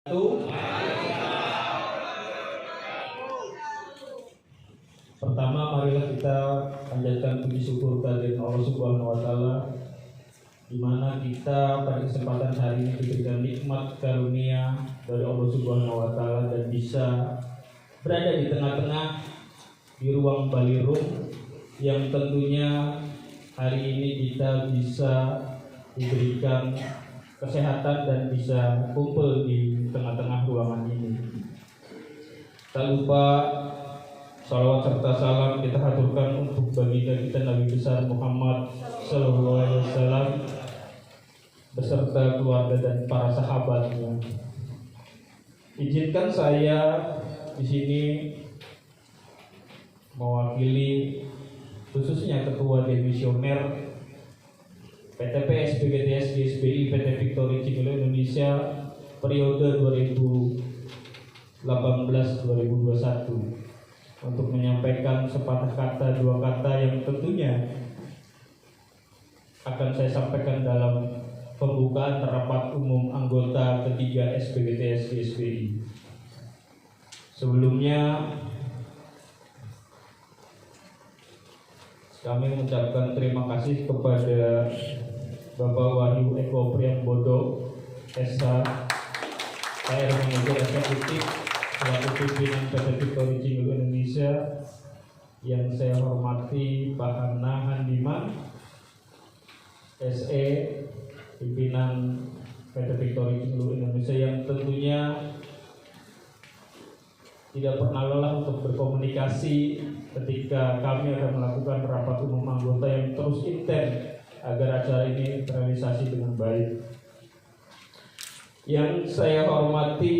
Itu pertama, marilah kita panjatkan puji syukur kehadirat Allah Subhanahu wa Ta'ala, di mana kita pada kesempatan hari ini diberikan nikmat karunia dari Allah Subhanahu wa Ta'ala dan bisa berada di tengah-tengah di ruang ballroom yang tentunya hari ini kita bisa diberikan kesehatan dan bisa kumpul di tengah-tengah ruangan ini. Tak lupa salawat serta salam kita haturkan untuk baginda kita Nabi besar Muhammad Sallallahu Alaihi Wasallam beserta keluarga dan para sahabatnya. Izinkan saya di sini mewakili khususnya Ketua Demisioner PTP SPGTS GSBI PT Victory Cigolo Indonesia periode 2018-2021 untuk menyampaikan sepatah kata, dua kata yang tentunya akan saya sampaikan dalam pembukaan rapat umum anggota ketiga SPGTS GSBI. Sebelumnya kami mengucapkan terima kasih kepada Bapak Wahyu Eko Priambodo, SH, HR Manager Eksekutif selaku pimpinan PT Victory Cigolo Indonesia, yang saya hormati Pak Hana Handiman, SE, pimpinan PT Victory Cigolo Indonesia, yang tentunya tidak pernah lelah untuk berkomunikasi ketika kami akan melakukan rapat umum anggota yang terus intens agar acara ini terrealisasi dengan baik. Yang saya hormati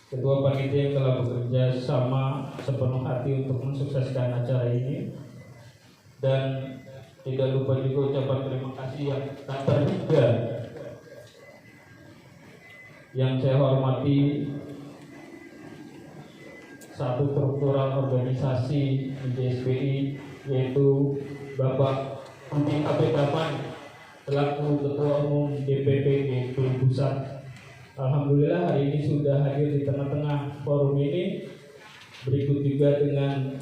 Ketua Panitia yang telah bekerja sama sepenuh hati untuk mensukseskan acara ini, dan tidak lupa juga ucapan terima kasih yang tak terhingga yang saya hormati satu struktural organisasi di GSBI, yaitu Bapak Rudi Abeddaman selaku Ketua Umum DPP GSBI Pusat. Alhamdulillah hari ini sudah hadir di tengah-tengah forum ini. Berikut juga dengan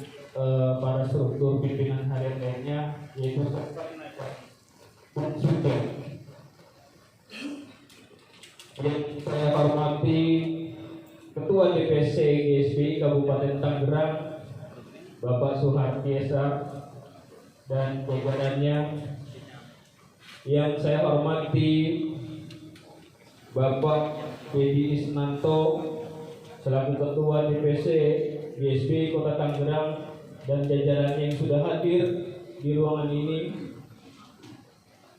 para struktur pimpinan harian lainnya, yaitu yang saya hormati Ketua DPC GSBI Kabupaten Tangerang Bapak Suhartiesa dan jajarannya. Yang saya hormati Bapak Dedi Isnanto selaku Ketua DPC GSBI Kota Tangerang dan jajarannya yang sudah hadir di ruangan ini.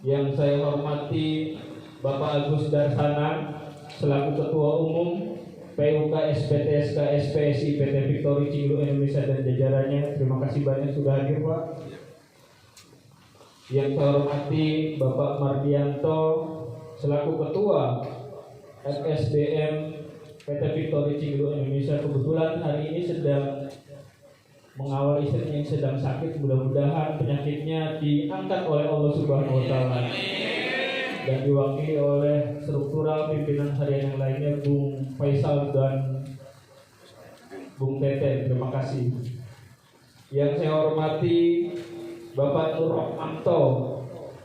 Yang saya hormati Bapak Agus Darsana selaku Ketua Umum PUK SPTSK SPSI PT Victory Cigolo Indonesia dan jajarannya. Terima kasih banyak sudah hadir, Pak. Yang saya hormati Bapak Mardianto selaku Ketua FSDM PT Victory Cigolo Indonesia. Kebetulan hari ini sedang mengawal istrinya yang sedang sakit. Mudah-mudahan penyakitnya diangkat oleh Allah Subhanahu wa Ta'ala dan diwakili oleh struktural pimpinan harian yang lainnya, Bung Faisal dan Bung Tete. Terima kasih. Yang saya hormati Bapak Nur Rahmanto,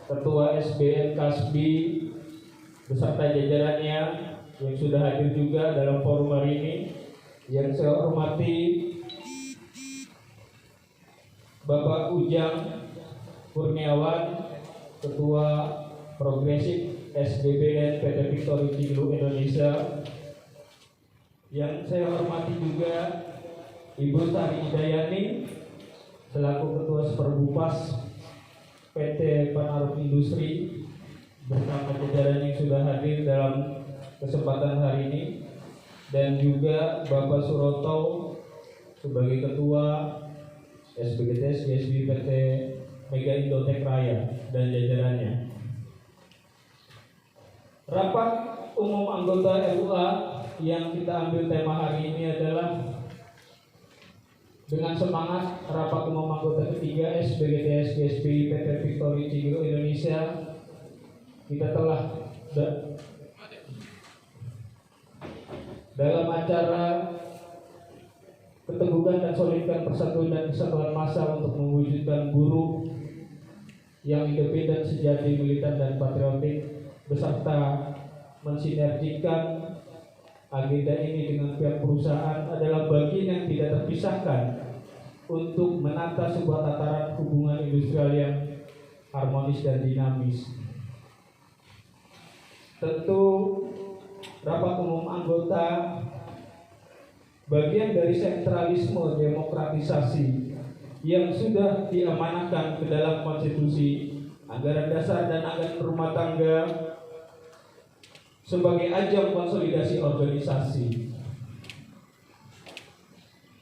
Ketua SBN Kasbi beserta jajarannya yang sudah hadir juga dalam forum hari ini. Yang saya hormati Bapak Ujang Kurniawan, Ketua Progresif SBBN PT Victory Cigolo Indonesia. Yang saya hormati juga Ibu Sari Hidayani selaku Ketua Superbupas PT Panaruf Industri bersama jajaran yang sudah hadir dalam kesempatan hari ini, dan juga Bapak Suroto sebagai Ketua SPGTS GSBI PT Mega Indotek Raya dan jajarannya. Rapat umum anggota FUA yang kita ambil tema hari ini adalah dengan semangat rapat umum anggota ketiga SPGTS GSBI PT Victory Cigolo Indonesia. Kita telah dalam acara keteguhan dan solidkan persatuan dan kesatuan massa untuk mewujudkan buruh yang independen, sejati, militan, dan patriotik, beserta mensinergikan agenda ini dengan pihak perusahaan adalah bagian yang tidak terpisahkan untuk menata sebuah tataran hubungan industrial yang harmonis dan dinamis. Tentu rapat umum anggota bagian dari sentralisme demokratisasi yang sudah diamanahkan ke dalam konstitusi, anggaran dasar dan anggaran rumah tangga sebagai ajang konsolidasi organisasi.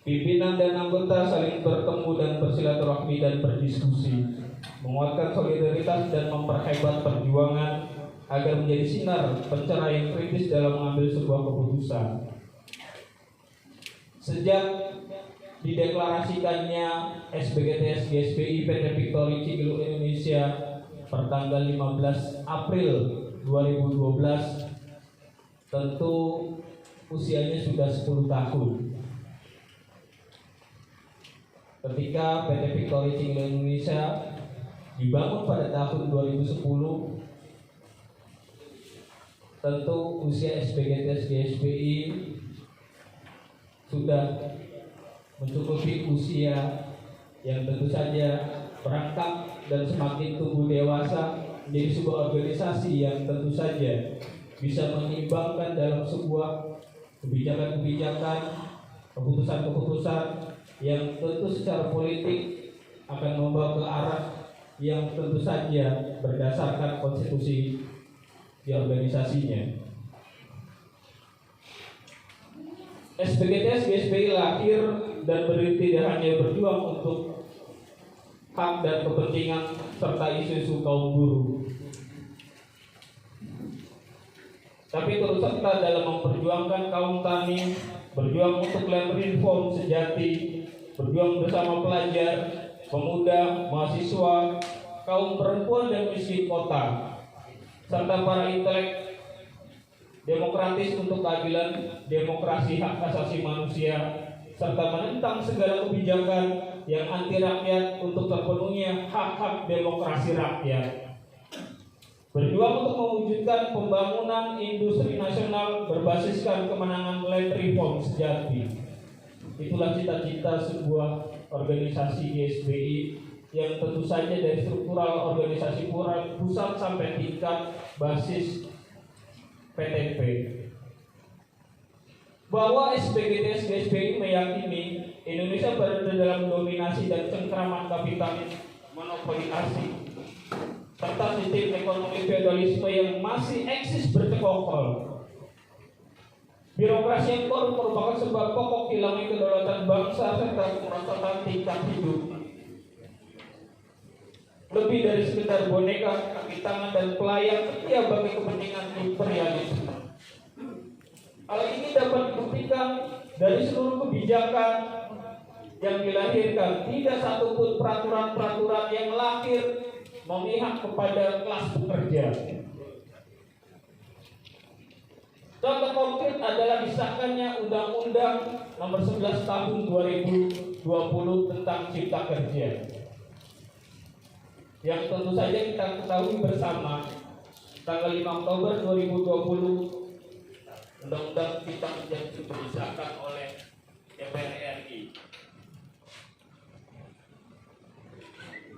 Pimpinan dan anggota saling bertemu dan bersilaturahmi dan berdiskusi, menguatkan solidaritas dan memperhebat perjuangan agar menjadi sinar pencerah yang kritis dalam mengambil sebuah keputusan. Sejak dideklarasikannya SBGTS GSBI PT Victory Cigilu Indonesia pertanggal 15 April 2012, tentu usianya sudah 10 tahun. Ketika PT Victory Cigilu Indonesia dibangun pada tahun 2010, tentu usia SBGTS GSBI sudah mencukupi usia yang tentu saja merangkak dan semakin tumbuh dewasa menjadi sebuah organisasi yang tentu saja bisa menyeimbangkan dalam sebuah kebijakan-kebijakan, keputusan-keputusan yang tentu secara politik akan membawa ke arah yang tentu saja berdasarkan konstitusi di organisasinya. SBGTS GSBI lahir dan berdiri tidak hanya berjuang untuk hak dan kepentingan serta isu-isu kaum buruh, tapi turut serta dalam memperjuangkan kaum tani, berjuang untuk land reform sejati, berjuang bersama pelajar, pemuda, mahasiswa, kaum perempuan dan miskin kota, serta para intelek demokratis untuk keadilan, demokrasi, hak asasi manusia, serta menentang segala kebijakan yang anti rakyat untuk terpenuhinya hak-hak demokrasi rakyat. Berjuang untuk mewujudkan pembangunan industri nasional berbasiskan kemenangan land reform sejati. Itulah cita-cita sebuah organisasi GSBI yang tentu saja dari struktural organisasi pusat sampai tingkat basis PTP. Bahwa SBGTS GSBI meyakini Indonesia berada dalam dominasi dan cengkraman kapitalis monopoli asing serta sistem ekonomi feodalisme yang masih eksis bersekongkol. Birokrasi yang korup merupakan sebab pokok hilangnya kedaulatan bangsa serta kemerosotan tingkat hidup. Lebih dari sekedar boneka, kaki tangan, dan pelayan setia bagi kepentingan imperialisme. Hal ini dapat dibuktikan dari seluruh kebijakan yang dilahirkan. Tidak satupun peraturan-peraturan yang lahir memihak kepada kelas pekerja. Contoh konkret adalah disahkannya Undang-Undang Nomor 11 Tahun 2020 tentang Cipta Kerja, yang tentu saja kita ketahui bersama tanggal 5 Oktober 2020 Undang-Undang Cipta Kerja itu disahkan oleh DPR RI.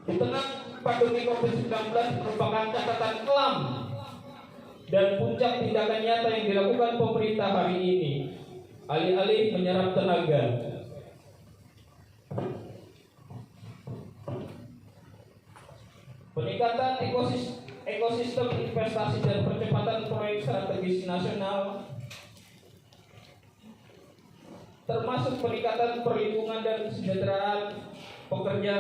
Di tengah pandemi COVID-19 merupakan catatan kelam dan puncak tindakan nyata yang dilakukan pemerintah hari ini, alih-alih menyerap tenaga. Peningkatan ekosistem investasi dan percepatan proyek strategis nasional, termasuk peningkatan perlindungan dan kesejahteraan pekerja,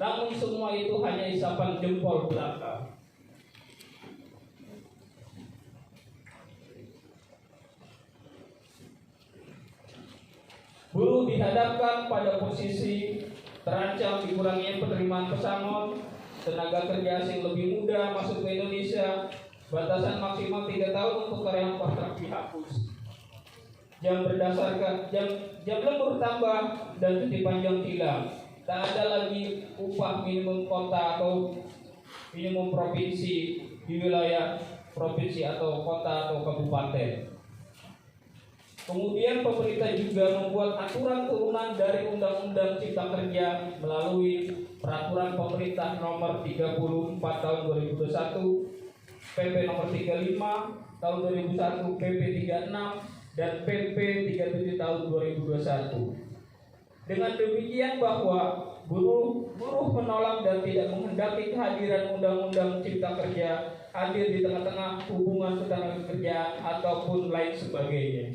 namun semua itu hanya isapan jempol belaka. Buruh dihadapkan pada posisi terancam dikuranginya penerimaan pesangon, tenaga kerja asing lebih muda masuk ke Indonesia, batasan maksimal 3 tahun untuk karyawan kontrak dihapus. jam berdasarkan jam lembur tambah dan cuti panjang hilang. Tak ada lagi upah minimum kota atau minimum provinsi di wilayah provinsi atau kota atau kabupaten. Kemudian pemerintah juga membuat aturan turunan dari Undang-Undang Cipta Kerja melalui Peraturan Pemerintah Nomor 34 Tahun 2021, PP Nomor 35 Tahun 2001, PP 36 dan PP 37 Tahun 2021. Dengan demikian bahwa buruh menolak dan tidak menghendaki kehadiran Undang-Undang Cipta Kerja hadir di tengah-tengah hubungan ketenagakerjaan ataupun lain sebagainya.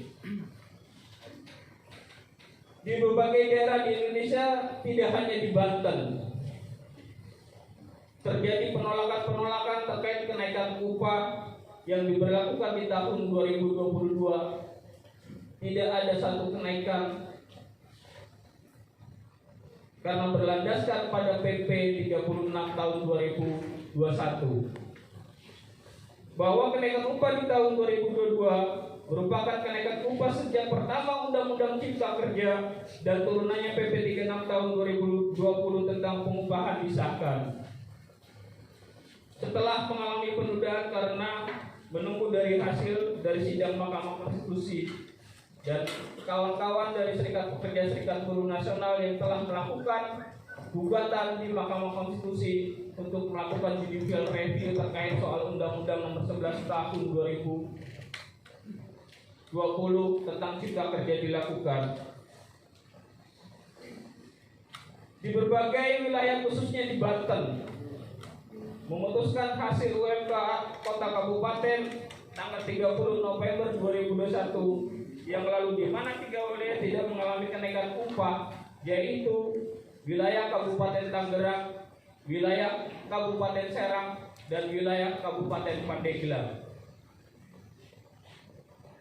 Di berbagai daerah di Indonesia, tidak hanya di Banten, terjadi penolakan-penolakan terkait kenaikan upah yang diberlakukan di tahun 2022. Tidak ada satu kenaikan karena berlandaskan pada PP 36 tahun 2021 bahwa kenaikan upah di tahun 2022 merupakan kenaikan upah sejak pertama Undang-Undang Cipta Kerja dan turunannya PP 36 tahun 2020 tentang pengupahan disahkan. Setelah mengalami penundaan karena menunggu dari hasil dari sidang Mahkamah Konstitusi dan kawan-kawan dari Serikat Pekerja Serikat Buruh Nasional yang telah melakukan gugatan di Mahkamah Konstitusi untuk melakukan judicial review terkait soal Undang-Undang Nomor 11 Tahun 2020 tentang Cipta Kerja dilakukan. Di berbagai wilayah khususnya di Banten memutuskan hasil UMK Kota Kabupaten tanggal 30 November 2021 yang lalu, di mana 3 wilayah tidak mengalami kenaikan upah, yaitu wilayah Kabupaten Tangerang, wilayah Kabupaten Serang, dan wilayah Kabupaten Pandeglang.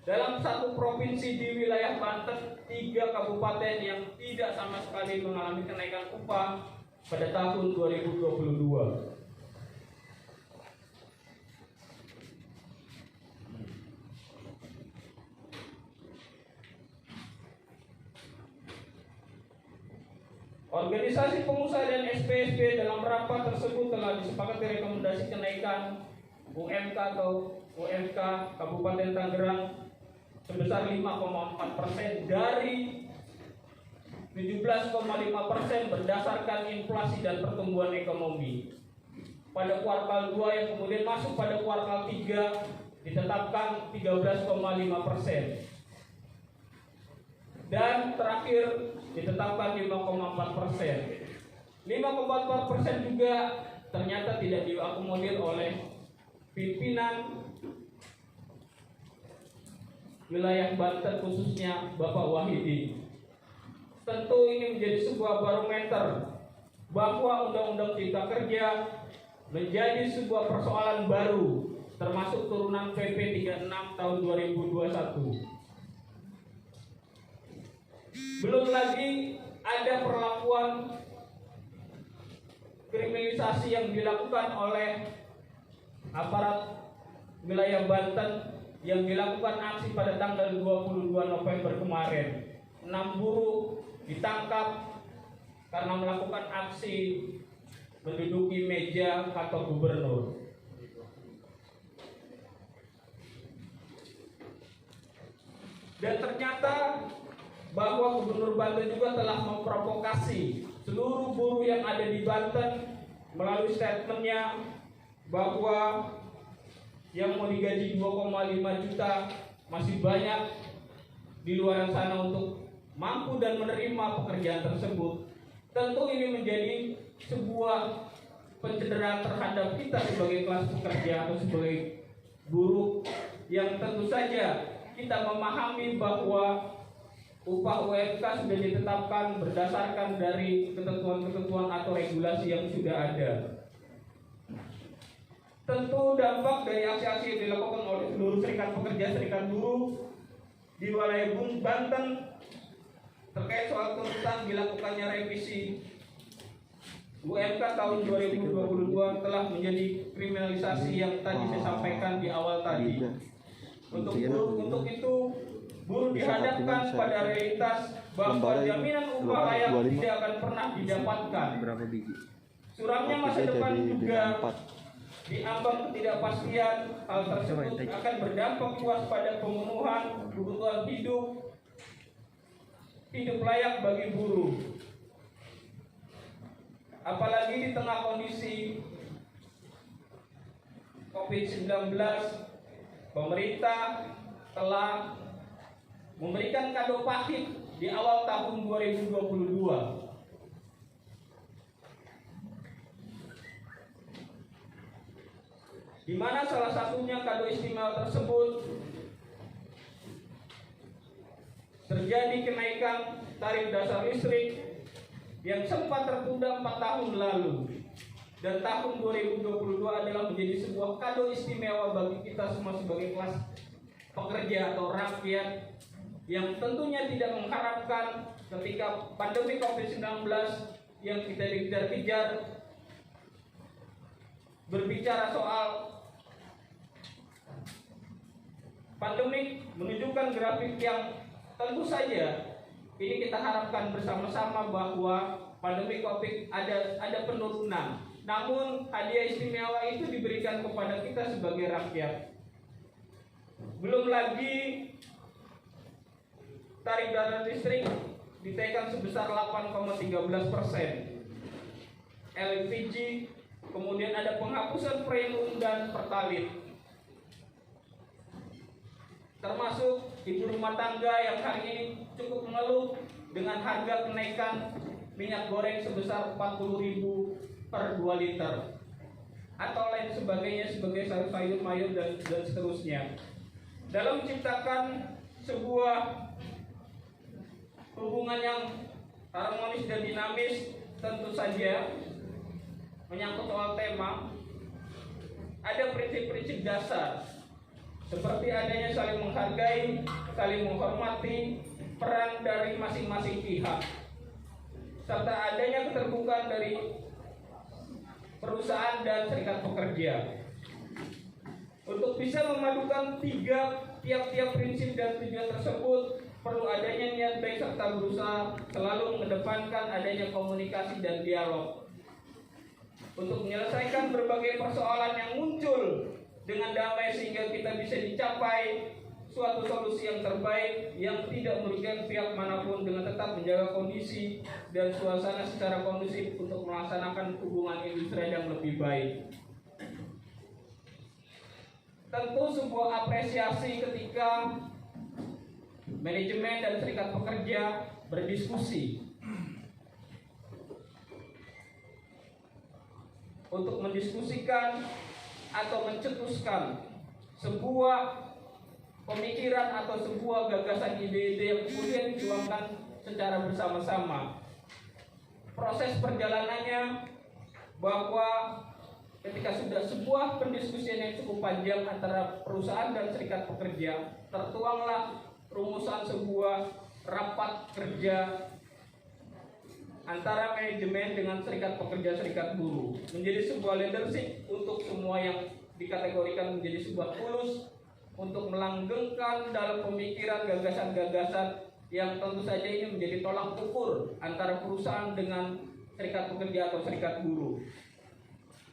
Dalam satu provinsi di wilayah Banten, 3 kabupaten yang tidak sama sekali mengalami kenaikan upah pada tahun 2022. Organisasi pengusaha dan SPSB dalam rapat tersebut telah disepakati rekomendasi kenaikan UMK atau UMK Kabupaten Tangerang sebesar 5,4% dari 17,5% berdasarkan inflasi dan pertumbuhan ekonomi. Pada kuartal 2 yang kemudian masuk pada kuartal 3 ditetapkan 13,5%. Dan terakhir ditetapkan 5,4%. 5,4% juga ternyata tidak diakomodir oleh pimpinan wilayah Banten, khususnya Bapak Wahidi. Tentu ini menjadi sebuah barometer bahwa Undang-Undang Cipta Kerja menjadi sebuah persoalan baru, termasuk turunan PP 36 tahun 2021. Belum lagi ada perlakuan kriminalisasi yang dilakukan oleh aparat wilayah Banten yang dilakukan aksi pada tanggal 22 November kemarin. 6 buruh ditangkap karena melakukan aksi menduduki meja kantor gubernur. Dan ternyata bahwa Gubernur Banten juga telah memprovokasi seluruh buruh yang ada di Banten melalui statementnya bahwa yang mau digaji 2,5 juta masih banyak di luar sana untuk mampu dan menerima pekerjaan tersebut. Tentu ini menjadi sebuah pencederaan terhadap kita sebagai kelas pekerja atau sebagai buruh yang tentu saja kita memahami bahwa upah UMK sudah ditetapkan berdasarkan dari ketentuan-ketentuan atau regulasi yang sudah ada. Tentu dampak dari aksi-aksi yang dilakukan oleh seluruh serikat pekerja, serikat buruh di wilayah Banten terkait soal tuntutan dilakukannya revisi UMK tahun 2022 telah menjadi kriminalisasi yang tadi saya sampaikan di awal tadi. Untuk itu buruh dihadapkan pada realitas bahwa jaminan upah layak tidak akan pernah didapatkan. Suramnya masa depan juga diambang ketidakpastian. Hal tersebut akan berdampak luas pada pemenuhan kebutuhan hidup layak bagi buruh. Apalagi di tengah kondisi COVID-19, pemerintah telah memberikan kado pahit di awal tahun 2022. Di mana salah satunya kado istimewa tersebut terjadi kenaikan tarif dasar listrik yang sempat tertunda 4 tahun lalu, dan tahun 2022 adalah menjadi sebuah kado istimewa bagi kita semua sebagai kelas pekerja atau rakyat yang tentunya tidak mengharapkan ketika pandemi COVID-19 yang kita dikejar-kejar. Berbicara soal pandemi menunjukkan grafik yang tentu saja ini kita harapkan bersama-sama bahwa pandemi COVID ada penurunan. Namun hadiah istimewa itu diberikan kepada kita sebagai rakyat. Belum lagi tarif dasar listrik dinaikkan sebesar 8,13%. LPG, kemudian ada penghapusan premium dan pertalite. Termasuk ibu rumah tangga yang hari ini cukup mengeluh dengan harga kenaikan minyak goreng sebesar 40.000 per 2 liter atau lain sebagainya sebagai sayur mayur dan seterusnya. Dalam menciptakan sebuah hubungan yang harmonis dan dinamis, tentu saja menyangkut soal tema ada prinsip-prinsip dasar seperti adanya saling menghargai, saling menghormati peran dari masing-masing pihak, serta adanya keterbukaan dari perusahaan dan serikat pekerja. Untuk bisa memadukan tiap-tiap prinsip dan tujuan tersebut, perlu adanya niat baik serta berusaha selalu mengedepankan adanya komunikasi dan dialog untuk menyelesaikan berbagai persoalan yang muncul dengan damai sehingga kita bisa dicapai suatu solusi yang terbaik yang tidak merugikan pihak manapun dengan tetap menjaga kondisi dan suasana secara kondusif untuk melaksanakan hubungan industrial yang lebih baik. Tentu sebuah apresiasi ketika manajemen dan serikat pekerja berdiskusi untuk mendiskusikan atau mencetuskan sebuah pemikiran atau sebuah gagasan ide-ide yang kemudian dituangkan secara bersama-sama. Proses perjalanannya bahwa ketika sudah sebuah pendiskusian yang cukup panjang antara perusahaan dan serikat pekerja, tertuanglah rumusan sebuah rapat kerja antara manajemen dengan serikat pekerja serikat buruh menjadi sebuah leadership untuk semua yang dikategorikan menjadi sebuah tulus untuk melanggengkan dalam pemikiran gagasan-gagasan yang tentu saja ini menjadi tolak ukur antara perusahaan dengan serikat pekerja atau serikat buruh.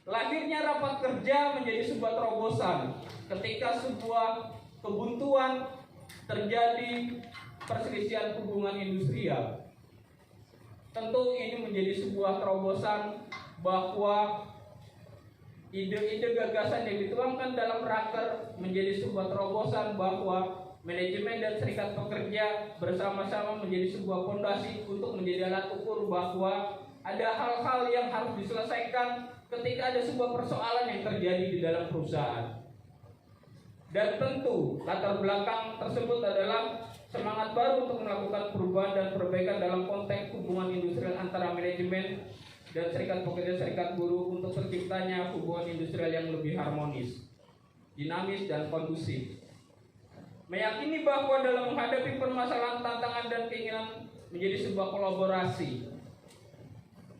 Lahirnya rapat kerja menjadi sebuah terobosan ketika sebuah kebuntuan terjadi perselisihan hubungan industrial. Tentu ini menjadi sebuah terobosan bahwa ide-ide gagasan yang dituangkan dalam raker menjadi sebuah terobosan bahwa manajemen dan serikat pekerja bersama-sama menjadi sebuah fondasi untuk menjadi alat ukur bahwa ada hal-hal yang harus diselesaikan ketika ada sebuah persoalan yang terjadi di dalam perusahaan. Dan tentu latar belakang tersebut adalah semangat baru untuk melakukan perubahan dan perbaikan dalam konteks hubungan industrial antara manajemen dan serikat pekerja serikat buruh untuk terciptanya hubungan industrial yang lebih harmonis, dinamis dan kondusif. Meyakini bahwa dalam menghadapi permasalahan, tantangan dan keinginan menjadi sebuah kolaborasi.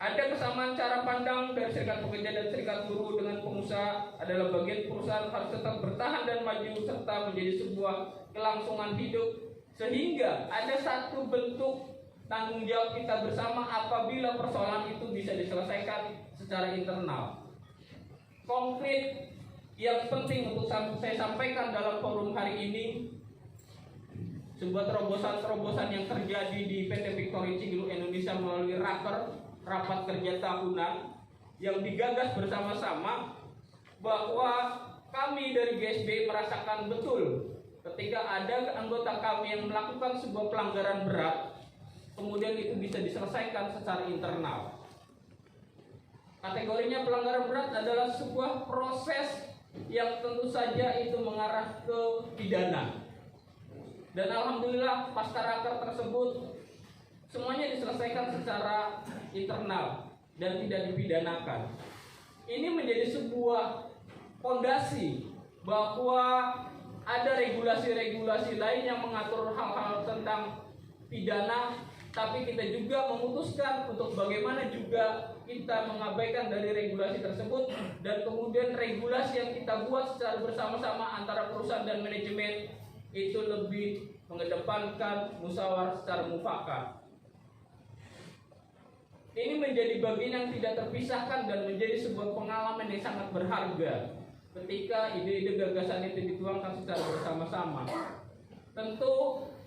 Ada kesamaan cara pandang dari serikat pekerja dan serikat buruh dengan pengusaha adalah bagian perusahaan harus tetap bertahan dan maju serta menjadi sebuah kelangsungan hidup Sehingga ada satu bentuk tanggung jawab kita bersama apabila persoalan itu bisa diselesaikan secara internal. Konkret yang penting untuk saya sampaikan dalam forum hari ini, sebuah terobosan-terobosan yang terjadi di PT Victory Cigilu Indonesia melalui rapat kerja tahunan yang digagas bersama-sama, bahwa kami dari GSBI merasakan betul ketika ada anggota kami yang melakukan sebuah pelanggaran berat, kemudian itu bisa diselesaikan secara internal. Kategorinya pelanggaran berat adalah sebuah proses yang tentu saja itu mengarah ke pidana. Dan alhamdulillah pasca raker tersebut semuanya diselesaikan secara internal dan tidak dipidanakan. Ini menjadi sebuah fondasi bahwa ada regulasi-regulasi lain yang mengatur hal-hal tentang pidana, tapi kita juga memutuskan untuk bagaimana juga kita mengabaikan dari regulasi tersebut, dan kemudian regulasi yang kita buat secara bersama-sama antara perusahaan dan manajemen itu lebih mengedepankan musyawarah secara mufakat. Ini menjadi bagian yang tidak terpisahkan dan menjadi sebuah pengalaman yang sangat berharga ketika ide-ide gagasan itu dituangkan secara bersama-sama. Tentu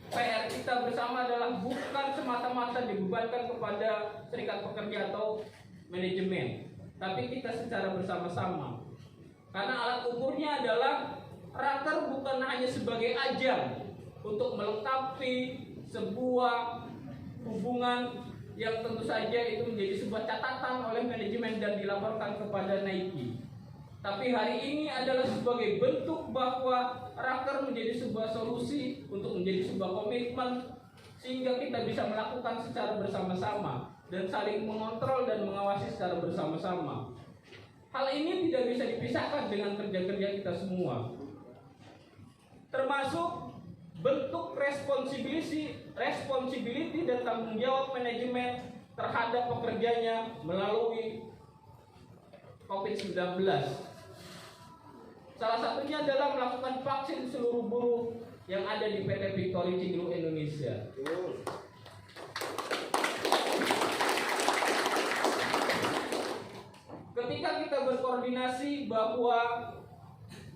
PR kita bersama adalah bukan semata-mata dibebankan kepada serikat pekerja atau manajemen, tapi kita secara bersama-sama. Karena alat ukurnya adalah raker bukan hanya sebagai ajang untuk melengkapi sebuah hubungan yang tentu saja itu menjadi sebuah catatan oleh manajemen dan dilaporkan kepada Nike. Tapi hari ini adalah sebagai bentuk bahwa raker menjadi sebuah solusi untuk menjadi sebuah komitmen, sehingga kita bisa melakukan secara bersama-sama dan saling mengontrol dan mengawasi secara bersama-sama. Hal ini tidak bisa dipisahkan dengan kerja-kerja kita semua, termasuk bentuk responsibility dan tanggung jawab manajemen terhadap pekerjanya melalui COVID-19. Salah satunya adalah melakukan vaksin seluruh buruh yang ada di PT Victory Cigilu Indonesia. Ketika kita berkoordinasi bahwa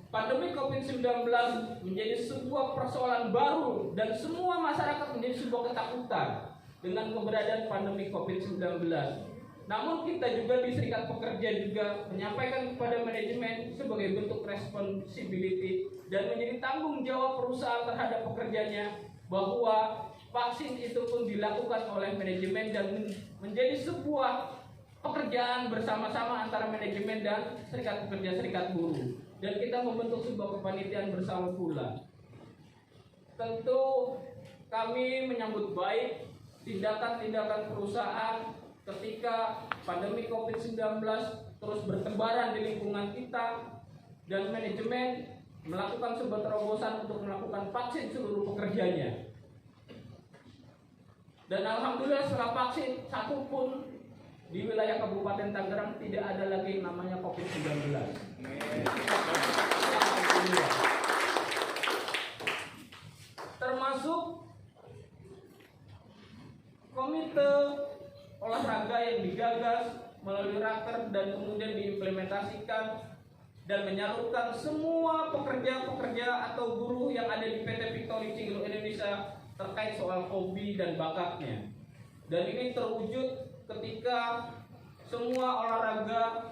pandemi COVID-19 menjadi sebuah persoalan baru dan semua masyarakat menjadi sebuah ketakutan dengan keberadaan pandemi COVID-19. Namun kita juga di Serikat Pekerja juga menyampaikan kepada manajemen sebagai bentuk responsibility dan menjadi tanggung jawab perusahaan terhadap pekerjanya, bahwa vaksin itu pun dilakukan oleh manajemen dan menjadi sebuah pekerjaan bersama-sama antara manajemen dan Serikat Pekerja Serikat Buruh. Dan kita membentuk sebuah kepanitiaan bersama pula. Tentu kami menyambut baik tindakan-tindakan perusahaan ketika pandemi COVID-19 terus bertebaran di lingkungan kita, dan manajemen melakukan sebuah terobosan untuk melakukan vaksin seluruh pekerjanya. Dan alhamdulillah setelah vaksin, satu pun di wilayah Kabupaten Tangerang tidak ada lagi namanya COVID-19. Termasuk komite olahraga yang digagas melalui raker dan kemudian diimplementasikan dan menyalurkan semua pekerja-pekerja atau buruh yang ada di PT Victory Cigilu Indonesia terkait soal hobi dan bakatnya. Dan ini terwujud ketika semua olahraga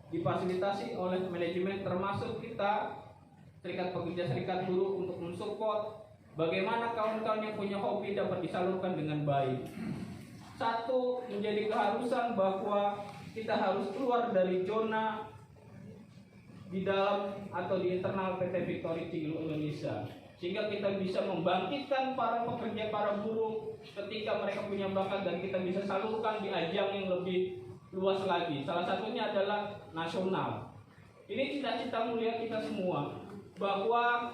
difasilitasi oleh manajemen, termasuk kita Serikat Pekerja Serikat Buruh, untuk mensupport bagaimana kawan-kawan yang punya hobi dapat disalurkan dengan baik. Satu, menjadi keharusan bahwa kita harus keluar dari zona di dalam atau di internal PT Victory Cigilu Indonesia, sehingga kita bisa membangkitkan para pekerja, para buruh ketika mereka punya bakat, dan kita bisa salurkan di ajang yang lebih luas lagi. Salah satunya adalah nasional. Ini cita-cita mulia kita semua, bahwa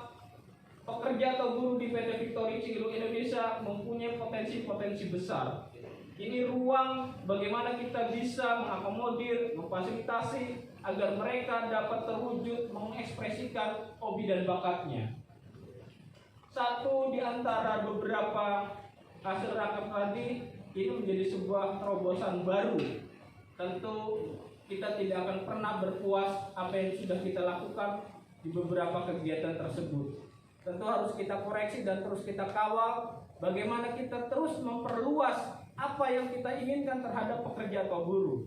pekerja atau buruh di PT Victory Cigilu Indonesia mempunyai potensi-potensi besar. Ini ruang bagaimana kita bisa mengakomodir, memfasilitasi agar mereka dapat terwujud mengekspresikan hobi dan bakatnya. satu di antara beberapa hasil raker tadi ini menjadi sebuah terobosan baru. Tentu kita tidak akan pernah berpuas apa yang sudah kita lakukan di beberapa kegiatan tersebut. Tentu harus kita koreksi dan terus kita kawal bagaimana kita terus memperluas apa yang kita inginkan terhadap pekerja atau buruh.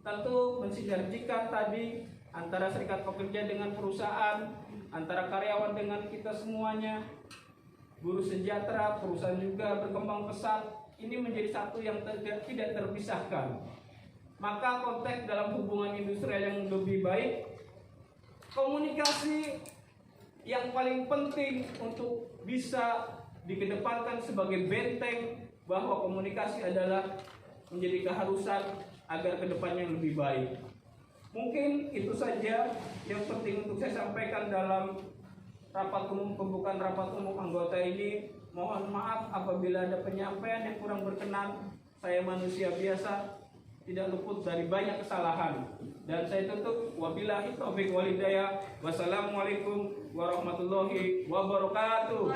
Tentu mensinergikan tadi antara serikat pekerja dengan perusahaan, antara karyawan dengan kita semuanya, buruh sejahtera, perusahaan juga berkembang pesat. Ini menjadi satu yang tidak terpisahkan. Maka konteks dalam hubungan industrial yang lebih baik, komunikasi yang paling penting untuk bisa dikedepankan sebagai benteng, bahwa komunikasi adalah menjadi keharusan agar kedepannya lebih baik. Mungkin itu saja yang penting untuk saya sampaikan dalam rapat umum, pembukaan rapat umum anggota ini. Mohon maaf apabila ada penyampaian yang kurang berkenan. Saya manusia biasa, tidak luput dari banyak kesalahan. Dan saya tutup, wabillahi taufiq wal hidayah. Wassalamualaikum warahmatullahi wabarakatuh.